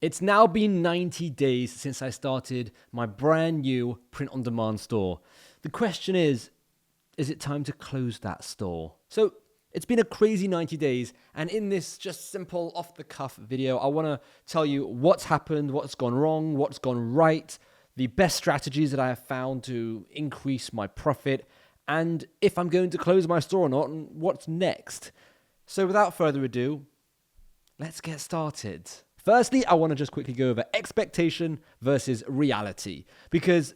It's now been 90 days since I started my brand new print-on-demand store. The question is it time to close that store? So it's been a crazy 90 days, and in this just simple off-the-cuff video, I want to tell you what's happened, what's gone wrong, what's gone right, the best strategies that I have found to increase my profit, and if I'm going to close my store or not, and what's next. So without further ado, let's get started. Firstly, I want to just quickly go over expectation versus reality, because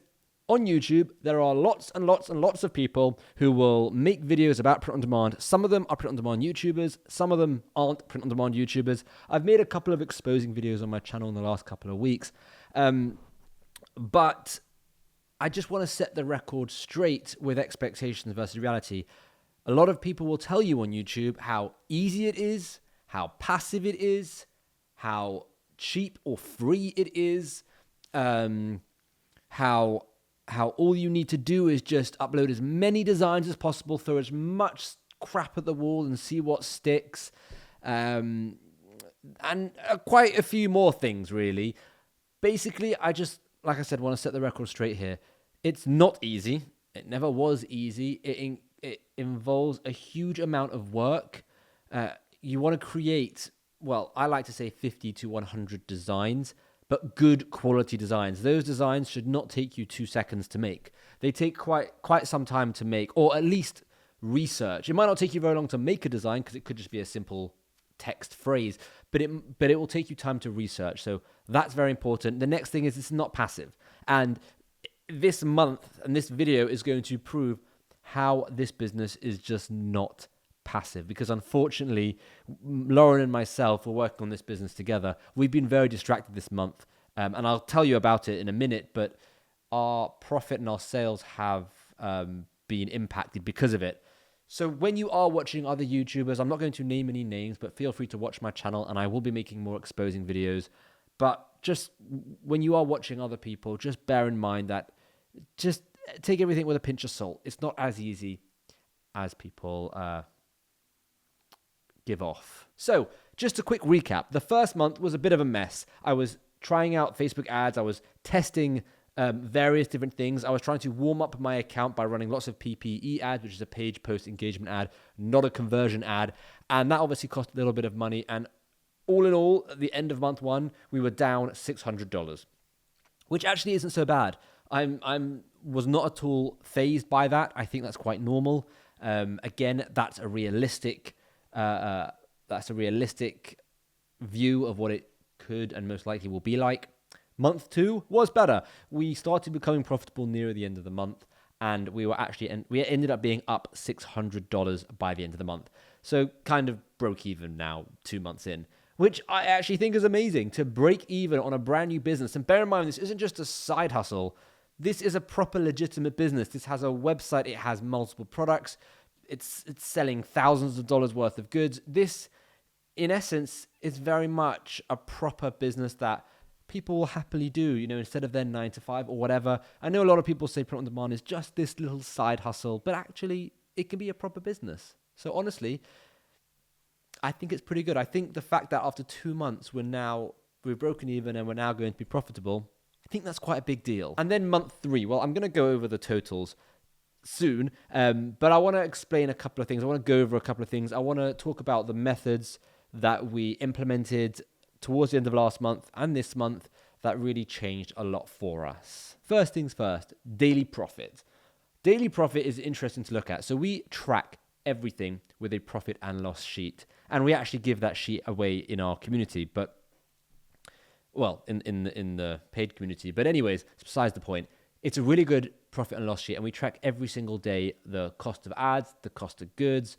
on YouTube, there are lots and lots and lots of people who will make videos about print-on-demand. Some of them are print-on-demand YouTubers. Some of them aren't print-on-demand YouTubers. I've made a couple of exposing videos on my channel in the last couple of weeks. But I just want to set the record straight with expectations versus reality. A lot of people will tell you on YouTube how easy it is, how passive it is, how cheap or free it is, how all you need to do is just upload as many designs as possible, throw as much crap at the wall and see what sticks, and quite a few more things, really. Basically, I just, like I said, want to set the record straight here. It's not easy. It never was easy. It involves a huge amount of work. You want to create, well, I like to say 50 to 100 designs, but good quality designs. Those designs should not take you 2 seconds to make. They take quite some time to make, or at least research. It might not take you very long to make a design because it could just be a simple text phrase, but it will take you time to research. So that's very important. The next thing is it's not passive. And this month and this video is going to prove how this business is just not passive, because unfortunately Lauren and myself were working on this business together. We've been very distracted this month, and I'll tell you about it in a minute, but our profit and our sales have been impacted because of it. So when you are watching other YouTubers, I'm not going to name any names, but feel free to watch my channel and I will be making more exposing videos. But just when you are watching other people, just bear in mind that just take everything with a pinch of salt. It's not as easy as people give off. So just a quick recap. The first month was a bit of a mess. I was trying out Facebook ads. I was testing various different things. I was trying to warm up my account by running lots of PPE ads, which is a page post engagement ad, not a conversion ad. And that obviously cost a little bit of money. And all in all, at the end of month one, we were down $600, which actually isn't so bad. Was not at all fazed by that. I think that's quite normal. Again, that's a realistic view of what it could and most likely will be like. Month two was better. We started becoming profitable near the end of the month, and we ended up being up $600 by the end of the month. So kind of broke even now, 2 months in, which I actually think is amazing to break even on a brand new business. And bear in mind, this isn't just a side hustle. This is a proper legitimate business. This has a website. It has multiple products. It's selling thousands of dollars worth of goods. This, in essence, is very much a proper business that people will happily do, instead of their 9 to 5 or whatever. I know a lot of people say print on demand is just this little side hustle, but actually it can be a proper business. So honestly, I think it's pretty good. I think the fact that after 2 months we've broken even and we're now going to be profitable, I think that's quite a big deal. And then month 3, well, I'm going to go over the totals soon, but I want to explain a couple of things. I want to go over a couple of things. I want to talk about the methods that we implemented towards the end of last month and this month that really changed a lot for us. First things first, daily profit. Daily profit is interesting to look at. So we track everything with a profit and loss sheet, and we actually give that sheet away in our community, but in the paid community. But anyways, it's besides the point. It's a really good profit and loss sheet, and we track every single day the cost of ads, the cost of goods,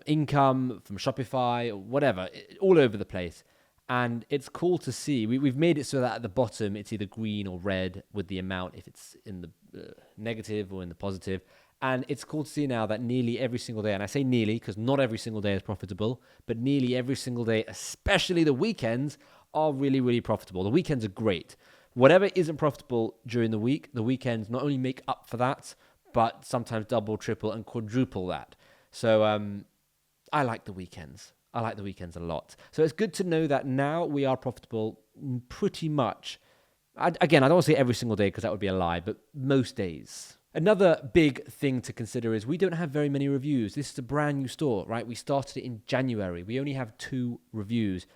income from Shopify or whatever, all over the place. And it's cool to see. We've made it so that at the bottom it's either green or red with the amount if it's in the negative or in the positive. And it's cool to see now that nearly every single day, and I say nearly because not every single day is profitable, but nearly every single day, especially the weekends, are really, really profitable. The weekends are great. Whatever isn't profitable during the week, the weekends not only make up for that, but sometimes double, triple, and quadruple that. So I like the weekends. I like the weekends a lot. So it's good to know that now we are profitable pretty much. Again, I don't want to say every single day because that would be a lie, but most days. Another big thing to consider is we don't have very many reviews. This is a brand new store, right? We started it in January. We only have 2 reviews.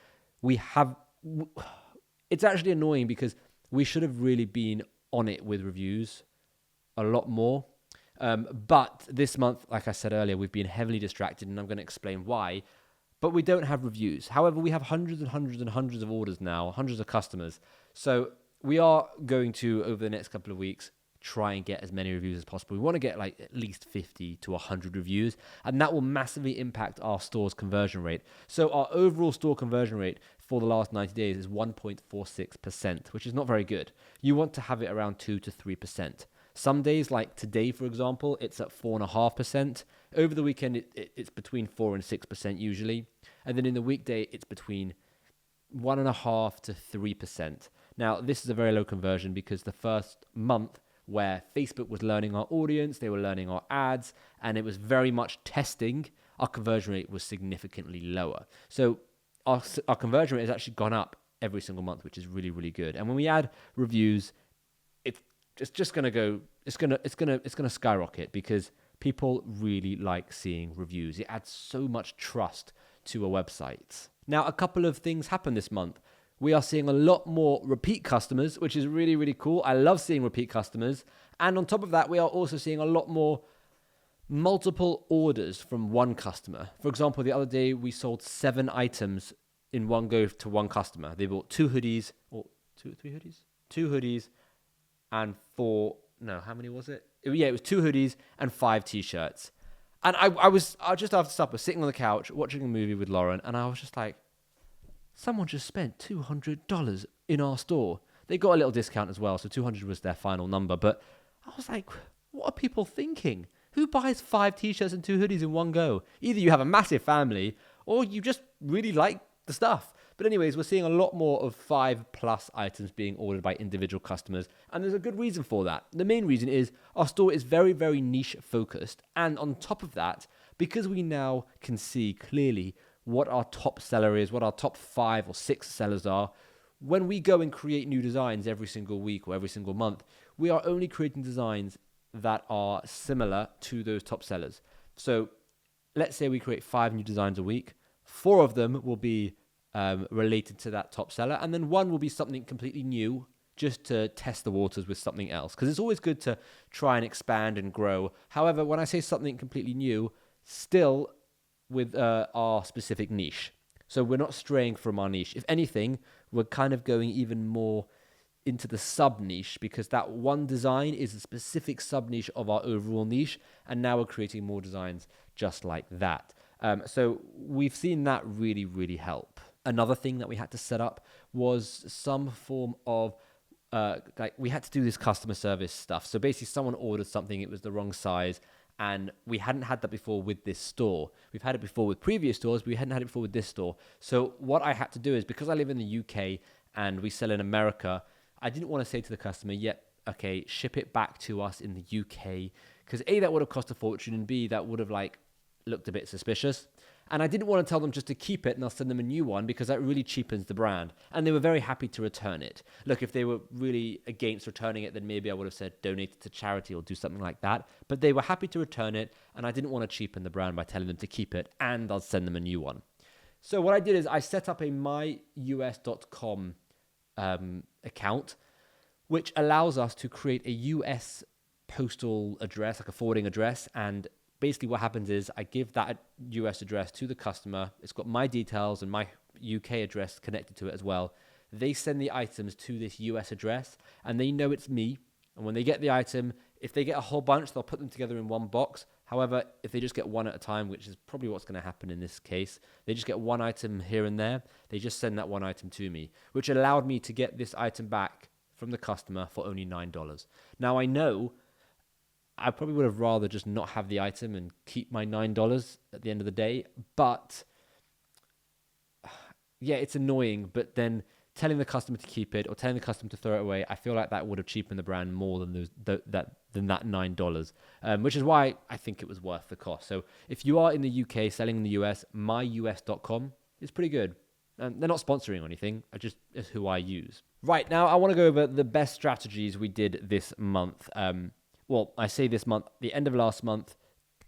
It's actually annoying because we should have really been on it with reviews a lot more. But this month, like I said earlier, we've been heavily distracted, and I'm going to explain why. But we don't have reviews. However, we have hundreds and hundreds and hundreds of orders now, hundreds of customers. So we are going to, over the next couple of weeks, try and get as many reviews as possible. We want to get like at least 50 to 100 reviews, and that will massively impact our store's conversion rate. So our overall store conversion rate for the last 90 days is 1.46%, which is not very good. You want to have it around 2 to 3%. Some days, like today, for example, it's at 4.5%. Over the weekend, it's between 4 and 6% usually. And then in the weekday, it's between 1.5 to 3%. Now, this is a very low conversion because the first month where Facebook was learning our audience, they were learning our ads, and it was very much testing, our conversion rate was significantly lower. So our conversion rate has actually gone up every single month, which is really, really good. And when we add reviews, it's just going to go, it's going to skyrocket because people really like seeing reviews. It adds so much trust to a website. Now, a couple of things happened this month. We are seeing a lot more repeat customers, which is really, really cool. I love seeing repeat customers. And on top of that, we are also seeing a lot more multiple orders from one customer. For example, the other day, we sold 7 items in one go to one customer. They bought 2 hoodies, or 2 hoodies? 2 hoodies and 4, no, how many was it? Yeah, it was 2 hoodies and 5 t-shirts. And I was just after supper, sitting on the couch, watching a movie with Lauren, and I was just like, someone just spent $200 in our store. They got a little discount as well, so 200 was their final number. But I was like, what are people thinking? Who buys 5 t-shirts and 2 hoodies in one go? Either you have a massive family or you just really like the stuff. But anyways, we're seeing a lot more of 5+ items being ordered by individual customers. And there's a good reason for that. The main reason is our store is very, very niche focused. And on top of that, because we now can see clearly what our top seller is, what our top 5 or 6 sellers are, when we go and create new designs every single week or every single month, we are only creating designs that are similar to those top sellers. So let's say we create 5 new designs a week. 4 of them will be related to that top seller, and then 1 will be something completely new just to test the waters with something else, because it's always good to try and expand and grow. However, when I say something completely new, still with our specific niche. So we're not straying from our niche. If anything, we're kind of going even more into the sub-niche, because that one design is a specific sub-niche of our overall niche, and now we're creating more designs just like that. So we've seen that really, really help. Another thing that we had to set up was some form of we had to do this customer service stuff. So basically someone ordered something, it was the wrong size, and we hadn't had that before with this store. We've had it before with previous stores, but we hadn't had it before with this store. So what I had to do is, because I live in the UK and we sell in America, I didn't want to say to the customer, okay, ship it back to us in the UK, because A, that would have cost a fortune, and B, that would have looked a bit suspicious. And I didn't want to tell them just to keep it and I'll send them a new one, because that really cheapens the brand. And they were very happy to return it. Look, if they were really against returning it, then maybe I would have said donate it to charity or do something like that. But they were happy to return it, and I didn't want to cheapen the brand by telling them to keep it, and I'll send them a new one. So what I did is I set up a myus.com account, which allows us to create a US postal address, like a forwarding address, and basically what happens is I give that US address to the customer. It's got my details and my UK address connected to it as well. They send the items to this US address, and they know it's me. And when they get the item, if they get a whole bunch, they'll put them together in one box. However, if they just get one at a time, which is probably what's going to happen in this case, they just get one item here and there, they just send that one item to me, which allowed me to get this item back from the customer for only $9. Now, I know I probably would have rather just not have the item and keep my $9 at the end of the day. But yeah, it's annoying. But then telling the customer to keep it or telling the customer to throw it away, I feel like that would have cheapened the brand more than that $9, which is why I think it was worth the cost. So if you are in the UK selling in the US, myus.com is pretty good. They're not sponsoring or anything. It's who I use. Right, now I want to go over the best strategies we did this month. Well, I say this month, the end of last month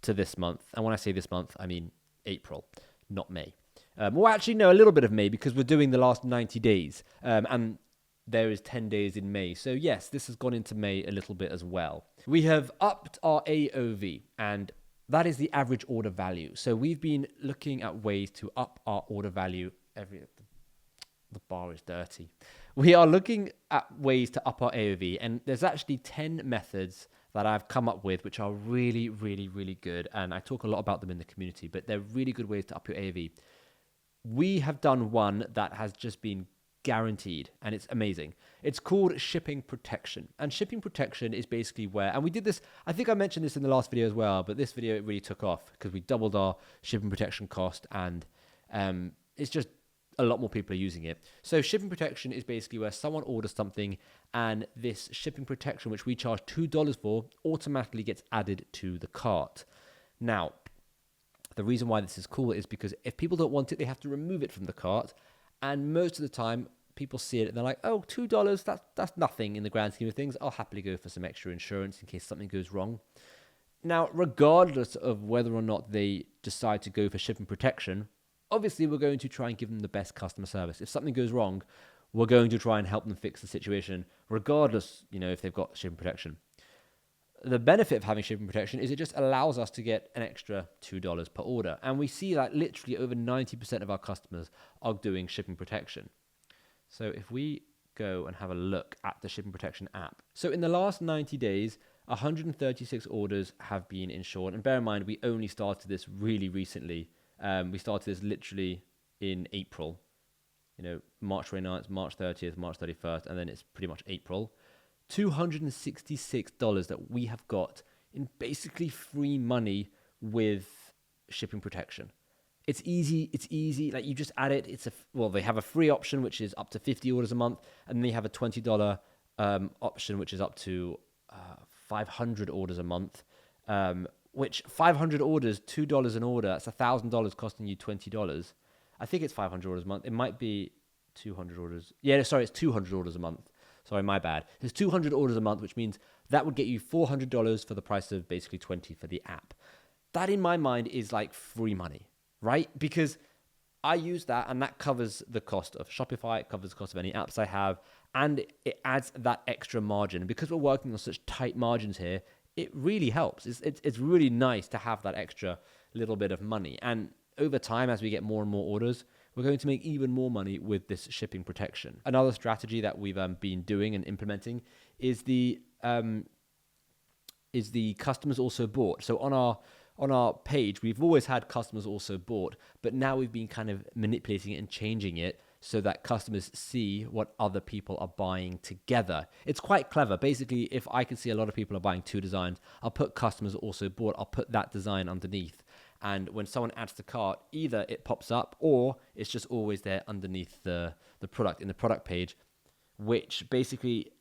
to this month. And when I say this month, I mean April, not May. Well, actually, no, a little bit of May because we're doing the last 90 days. And there is 10 days in May. So yes, this has gone into May a little bit as well. We have upped our AOV, and that is the average order value. So we've been looking at ways to up our order value. The bar is dirty. We are looking at ways to up our AOV, and there's actually 10 methods that I've come up with, which are really, really, really good. And I talk a lot about them in the community, but they're really good ways to up your AOV. We have done one that has just been guaranteed, and it's amazing. It's called shipping protection. And shipping protection is basically where, and we did this, I think I mentioned this in the last video as well, but this video, it really took off because we doubled our shipping protection cost, and it's just a lot more people are using it. So shipping protection is basically where someone orders something and this shipping protection, which we charge $2 for, automatically gets added to the cart. Now, the reason why this is cool is because if people don't want it, they have to remove it from the cart. And most of the time, people see it and they're like, oh, $2, that's nothing in the grand scheme of things. I'll happily go for some extra insurance in case something goes wrong. Now, regardless of whether or not they decide to go for shipping protection, obviously we're going to try and give them the best customer service. If something goes wrong, we're going to try and help them fix the situation, regardless, if they've got shipping protection. The benefit of having shipping protection is it just allows us to get an extra $2 per order. And we see that literally over 90% of our customers are doing shipping protection. So if we go and have a look at the shipping protection app. So in the last 90 days, 136 orders have been insured. And bear in mind, we only started this really recently. We started this literally in April, March 29th, March 30th, March 31st, and then it's pretty much April. $266 that we have got in basically free money with shipping protection. It's easy. Like, you just add it. They have a free option, which is up to 50 orders a month. And they have a $20 option, which is up to 500 orders a month. Which 500 orders, $2 an order, that's $1,000 costing you $20. I think it's 500 orders a month. It might be 200 orders. Yeah, sorry, it's 200 orders a month. Sorry, my bad. It's 200 orders a month, which means that would get you $400 for the price of basically $20 for the app. That, in my mind, is like free money, right? Because I use that, and that covers the cost of Shopify, it covers the cost of any apps I have, and it adds that extra margin. And because we're working on such tight margins here, it really helps. It's really nice to have that extra little bit of money. And over time, as we get more and more orders, we're going to make even more money with this shipping protection. Another strategy that we've been doing and implementing is the customers also bought. So on our page, we've always had customers also bought, but now we've been kind of manipulating it and changing it so that customers see what other people are buying together. It's quite clever. Basically, if I can see a lot of people are buying two designs, I'll put customers also bought, I'll put that design underneath. And when someone adds to cart, either it pops up or it's just always there underneath the product in the product page, which basically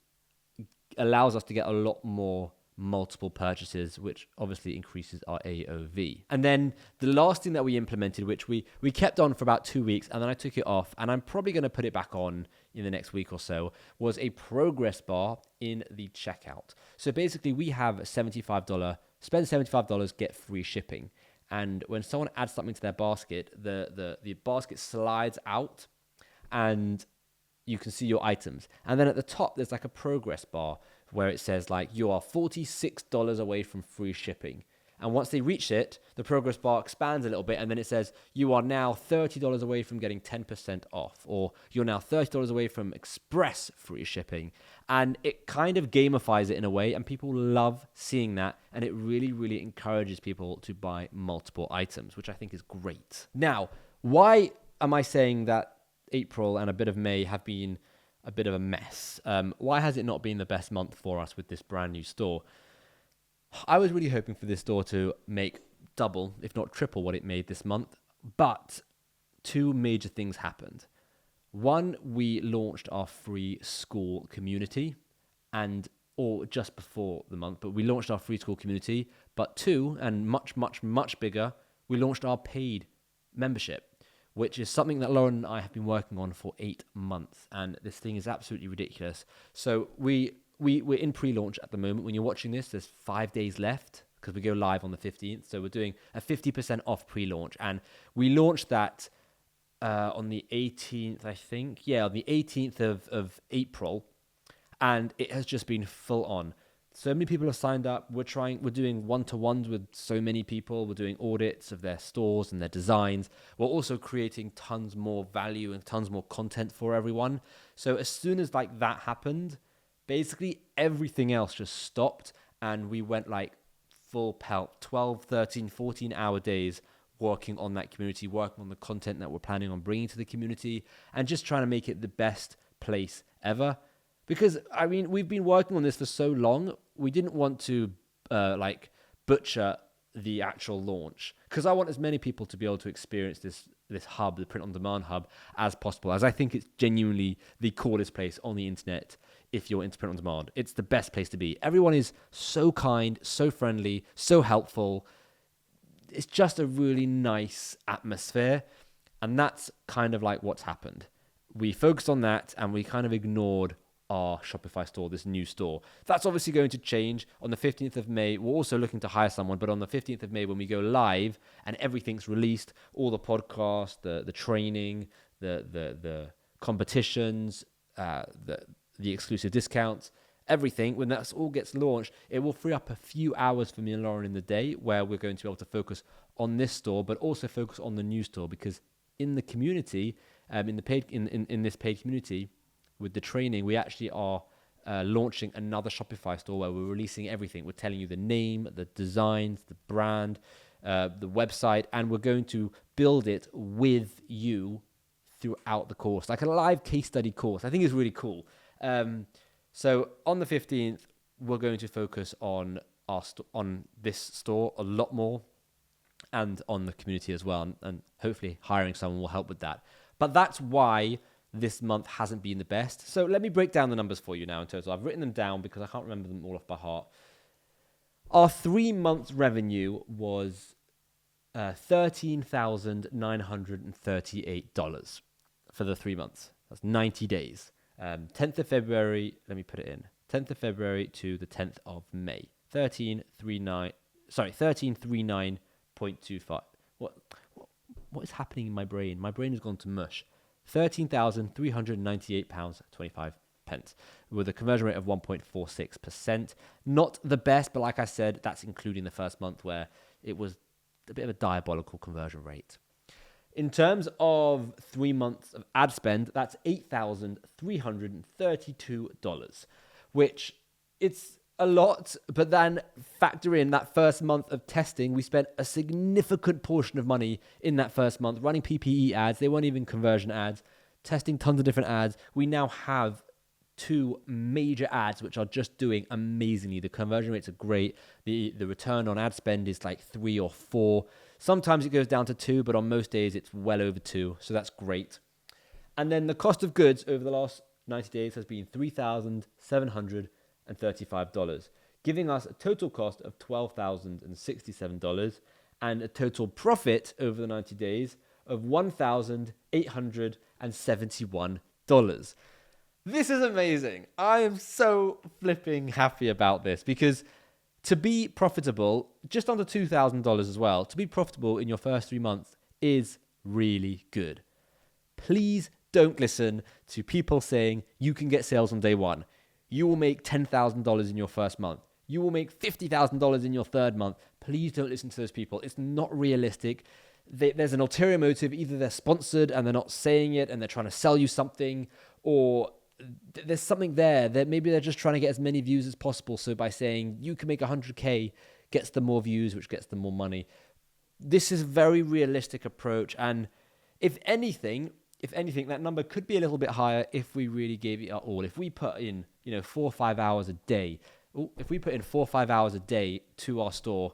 allows us to get a lot more multiple purchases, which obviously increases our AOV. And then the last thing that we implemented, which we kept on for about 2 weeks, and then I took it off, and I'm probably going to put it back on in the next week or so, was a progress bar in the checkout. So basically we have spend $75, get free shipping. And when someone adds something to their basket, the basket slides out and you can see your items. And then at the top, there's like a progress bar where it says like, you are $46 away from free shipping. And once they reach it, the progress bar expands a little bit, and then it says you are now $30 away from getting 10% off, or you're now $30 away from express free shipping. And it kind of gamifies it in a way, and people love seeing that, and it really, really encourages people to buy multiple items, which I think is great. Now, why am I saying that April and a bit of May have been a bit of a mess? Why has it not been the best month for us with this brand new store? I was really hoping for this store to make double, if not triple, what it made this month. But two major things happened. One, we launched our free Skool community, or just before the month, but we launched our free Skool community. But two, and much, much, much bigger, we launched our paid membership, which is something that Lauren and I have been working on for 8 months. And this thing is absolutely ridiculous. So we're in pre-launch at the moment. When you're watching this, there's 5 days left because we go live on the 15th. So we're doing a 50% off pre-launch. And we launched that on the 18th, I think. Yeah, on the 18th of April. And it has just been full on. So many people have signed up. We're doing one-to-ones with so many people. We're doing audits of their stores and their designs. We're also creating tons more value and tons more content for everyone. So as soon as like that happened, basically everything else just stopped and we went like full pelt, 12, 13, 14-hour days working on that community, working on the content that we're planning on bringing to the community and just trying to make it the best place ever. Because, I mean, we've been working on this for so long, we didn't want to, butcher the actual launch. Because I want as many people to be able to experience this hub, the print-on-demand hub, as possible. As I think it's genuinely the coolest place on the internet if you're into print-on-demand. It's the best place to be. Everyone is so kind, so friendly, so helpful. It's just a really nice atmosphere. And that's kind of like what's happened. We focused on that and we kind of ignored our Shopify store, this new store. That's obviously going to change on the 15th of May. We're also looking to hire someone, but on the 15th of May when we go live and everything's released, all the podcasts, the training, the competitions, the exclusive discounts, everything, when that all gets launched, it will free up a few hours for me and Lauren in the day where we're going to be able to focus on this store, but also focus on the new store because in the community, in this paid community, with the training, we actually are launching another Shopify store where we're releasing everything. We're telling you the name, the designs, the brand, the website, and we're going to build it with you throughout the course, like a live case study course. I think it's really cool. So on the 15th, we're going to focus on on this store a lot more and on the community as well. And hopefully hiring someone will help with that. But that's why this month hasn't been the best. So let me break down the numbers for you now in total. I've written them down because I can't remember them all off by heart. Our 3 months revenue was $13,938 for the 3 months. That's 90 days. 10th of February, let me put it in. 10th of February to the 10th of May. 1339.25. What is happening in my brain? My brain has gone to mush. £13,398.25 with a conversion rate of 1.46%. Not the best, but like I said, that's including the first month where it was a bit of a diabolical conversion rate. In terms of 3 months of ad spend, that's $8,332, which it's a lot, but then factor in that first month of testing, we spent a significant portion of money in that first month running PPE ads. They weren't even conversion ads, testing tons of different ads. We now have 2 major ads which are just doing amazingly. The conversion rates are great. The return on ad spend is like 3 or 4. Sometimes it goes down to 2, but on most days it's well over 2. So that's great. And then the cost of goods over the last 90 days has been $3,735, giving us a total cost of $12,067 and a total profit over the 90 days of $1,871. This is amazing. I am so flipping happy about this because to be profitable, just under $2,000 as well, to be profitable in your first 3 months is really good. Please don't listen to people saying you can get sales on day one. You will make $10,000 in your first month. You will make $50,000 in your third month. Please don't listen to those people. It's not realistic. There's an ulterior motive. Either they're sponsored and they're not saying it and they're trying to sell you something, or there's something there that maybe they're just trying to get as many views as possible. So by saying you can make 100K gets them more views, which gets them more money. This is a very realistic approach. And if anything, that number could be a little bit higher if we really gave it our all. If we put in, 4 or 5 hours a day, if we put in 4 or 5 hours a day to our store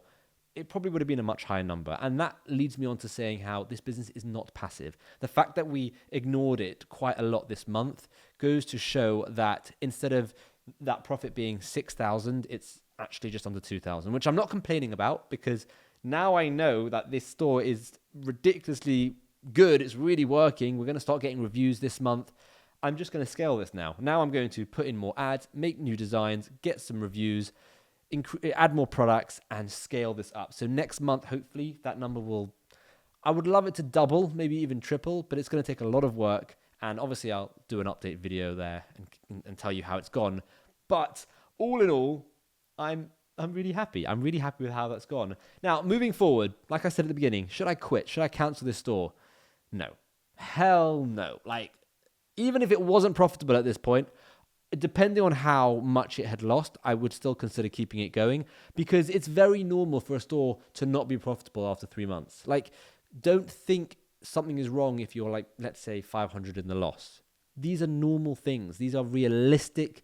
it probably would have been a much higher number. And that leads me on to saying how this business is not passive. The fact that we ignored it quite a lot this month goes to show that instead of that profit being 6,000, it's actually just under 2,000, which I'm not complaining about, because now I know that this store is ridiculously good. It's really working. We're going to start getting reviews this month. I'm just going to scale this now. Now I'm going to put in more ads, make new designs, get some reviews, add more products, and scale this up. So next month, hopefully, that number will, I would love it to double, maybe even triple, but it's going to take a lot of work. And obviously, I'll do an update video there and tell you how it's gone. But all in all, I'm really happy. I'm really happy with how that's gone. Now, moving forward, like I said at the beginning, should I quit? Should I cancel this store? No. Hell no. Like, even if it wasn't profitable at this point, depending on how much it had lost, I would still consider keeping it going, because it's very normal for a store to not be profitable after 3 months. Like, don't think something is wrong if you're like, let's say 500 in the loss. These are normal things. These are realistic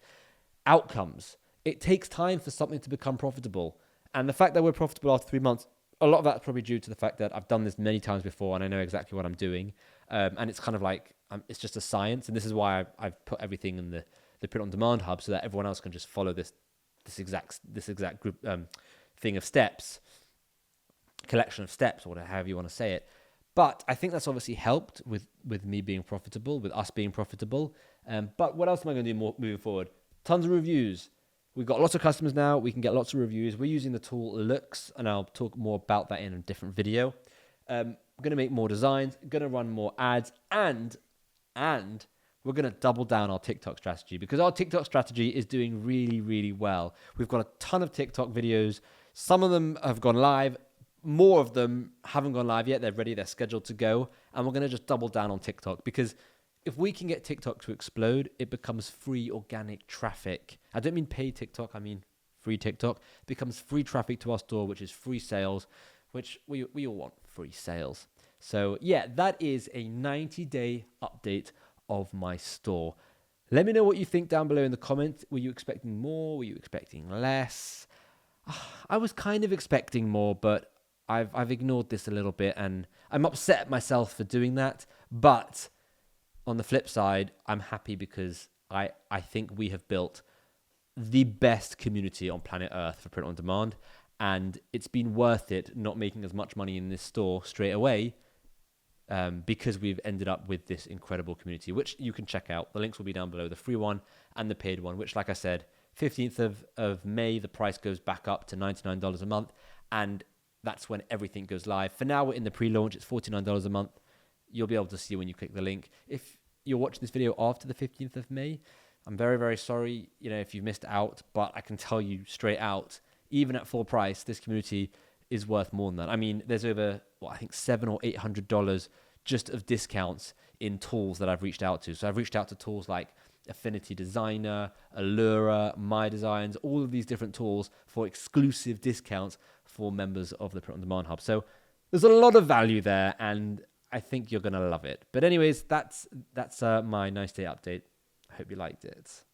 outcomes. It takes time for something to become profitable. And the fact that we're profitable after 3 months, a lot of that's probably due to the fact that I've done this many times before and I know exactly what I'm doing. And it's kind of like, it's just a science. And this is why I've put everything in the print on demand hub, so that everyone else can just follow this exact group thing of steps, collection of steps, or however you want to say it. But I think that's obviously helped with me being profitable, with us being profitable. But what else am I going to do moving forward? Tons of reviews. We've got lots of customers now. We can get lots of reviews. We're using the tool Looks, and I'll talk more about that in a different video. I'm going to make more designs, going to run more ads, and we're going to double down our TikTok strategy, because our TikTok strategy is doing really, really well. We've got a ton of TikTok videos. Some of them have gone live. More of them haven't gone live yet. They're ready. They're scheduled to go. And we're going to just double down on TikTok, because if we can get TikTok to explode, it becomes free organic traffic. I don't mean paid TikTok. I mean free TikTok. It becomes free traffic to our store, which is free sales, which we all want free sales. So yeah, that is a 90-day update of my store. Let me know what you think down below in the comments. Were you expecting more? Were you expecting less? I was kind of expecting more, but I've ignored this a little bit, and I'm upset at myself for doing that. But on the flip side, I'm happy because I think we have built the best community on planet Earth for print on demand, and it's been worth it not making as much money in this store straight away, because we've ended up with this incredible community, which you can check out. The links will be down below, the free one and the paid one, which, like I said, 15th of May, the price goes back up to $99 a month, and that's when everything goes live. For now, we're in the pre-launch. It's $49 a month. You'll be able to see when you click the link. If you're watching this video after the 15th of May, I'm very, very sorry, if you've missed out, but I can tell you straight out, even at full price, this community is worth more than that. I mean, there's over, I think $700 or $800 just of discounts in tools that I've reached out to. So I've reached out to tools like Affinity Designer, Allura, My Designs, all of these different tools for exclusive discounts for members of the Print on Demand Hub. So there's a lot of value there, and I think you're going to love it. But anyways, that's my nice day update. I hope you liked it.